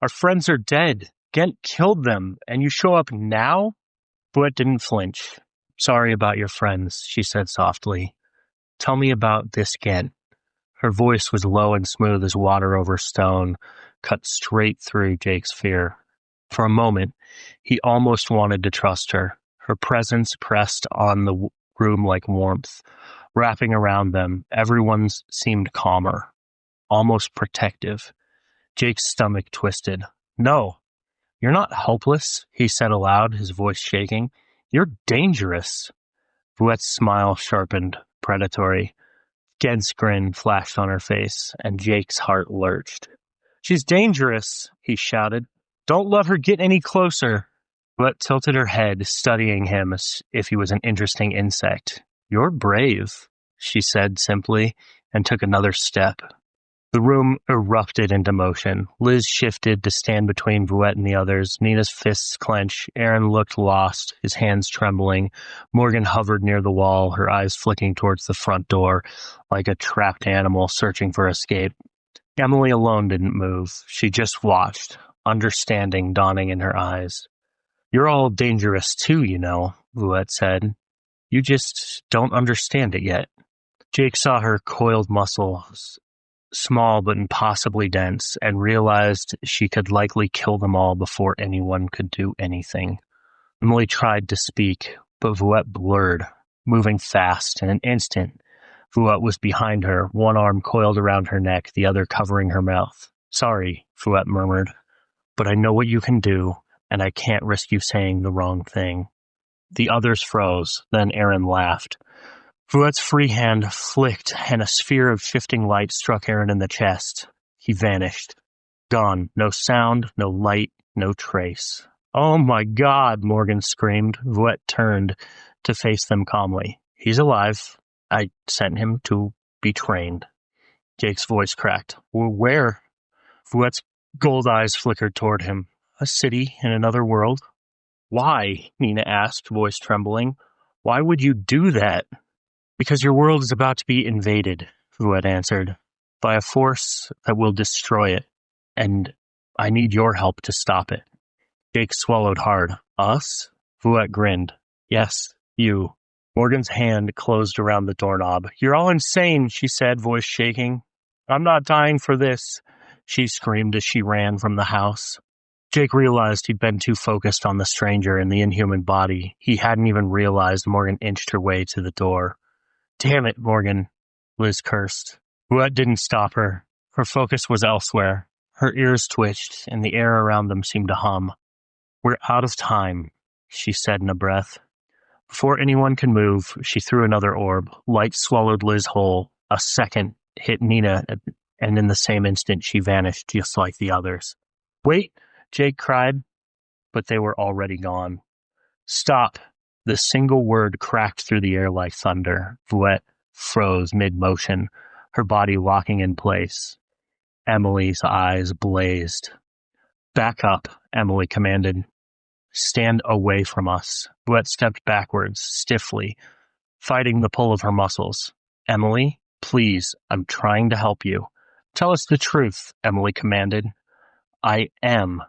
Our friends are dead. Ghent killed them, and you show up now? Bouette didn't flinch. Sorry about your friends, she said softly. Tell me about this Ghent. Her voice was low and smooth as water over stone, cut straight through Jake's fear. For a moment, he almost wanted to trust her. Her presence pressed on the room like warmth. Wrapping around them, everyone seemed calmer, almost protective. Jake's stomach twisted. No, you're not helpless, he said aloud, his voice shaking. You're dangerous. Bouette's smile sharpened, predatory. Ghent's grin flashed on her face, and Jake's heart lurched. She's dangerous, he shouted. Don't let her get any closer. But tilted her head, studying him as if he was an interesting insect. You're brave, she said simply, and took another step. The room erupted into motion. Liz shifted to stand between Vuette and the others. Nina's fists clenched. Aaron looked lost, his hands trembling. Morgan hovered near the wall, her eyes flicking towards the front door, like a trapped animal searching for escape. Emily alone didn't move. She just watched, understanding dawning in her eyes. You're all dangerous too, you know, Vuette said. You just don't understand it yet. Jake saw her coiled muscles, small but impossibly dense, and realized she could likely kill them all before anyone could do anything. Emily tried to speak, but Vuette blurred, moving fast. In an instant, Vuette was behind her, one arm coiled around her neck, the other covering her mouth. Sorry, Vuette murmured, but I know what you can do, and I can't risk you saying the wrong thing. The others froze, then Aaron laughed. Vuette's free hand flicked, and a sphere of shifting light struck Aaron in the chest. He vanished. Gone. No sound, no light, no trace. Oh my God, Morgan screamed. Vuette turned to face them calmly. He's alive. I sent him to be trained. Jake's voice cracked. Where? Vuette's gold eyes flickered toward him. A city in another world. Why? Nina asked, voice trembling. Why would you do that? Because your world is about to be invaded, Vuette answered, by a force that will destroy it, and I need your help to stop it. Jake swallowed hard. Us? Vuette grinned. Yes, you. Morgan's hand closed around the doorknob. You're all insane, she said, voice shaking. I'm not dying for this, she screamed as she ran from the house. Jake realized he'd been too focused on the stranger and the inhuman body. He hadn't even realized Morgan inched her way to the door. Damn it, Morgan, Liz cursed. Vuette didn't stop her. Her focus was elsewhere. Her ears twitched, and the air around them seemed to hum. We're out of time, she said in a breath. Before anyone could move, she threw another orb. Light swallowed Liz whole. A second hit Nina, and in the same instant she vanished just like the others. Wait, Jake cried, but they were already gone. Stop. The single word cracked through the air like thunder. Vuette froze mid-motion, her body locking in place. Emily's eyes blazed. Back up, Emily commanded. Stand away from us. Vuette stepped backwards, stiffly, fighting the pull of her muscles. Emily, please, I'm trying to help you. Tell us the truth, Emily commanded. I am.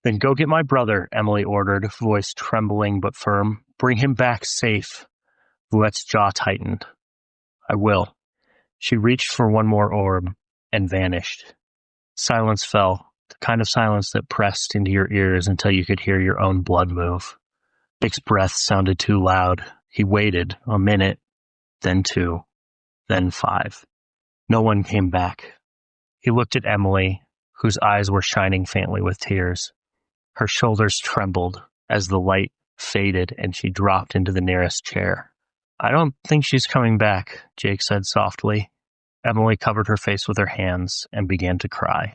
Then go get my brother, Emily ordered, voice trembling but firm. Bring him back safe. Vuette's jaw tightened. I will. She reached for one more orb and vanished. Silence fell, the kind of silence that pressed into your ears until you could hear your own blood move. Dick's breath sounded too loud. He waited a minute, then 2, then 5. No one came back. He looked at Emily, whose eyes were shining faintly with tears. Her shoulders trembled as the light faded and she dropped into the nearest chair. I don't think she's coming back, Jake said softly. Emily covered her face with her hands and began to cry.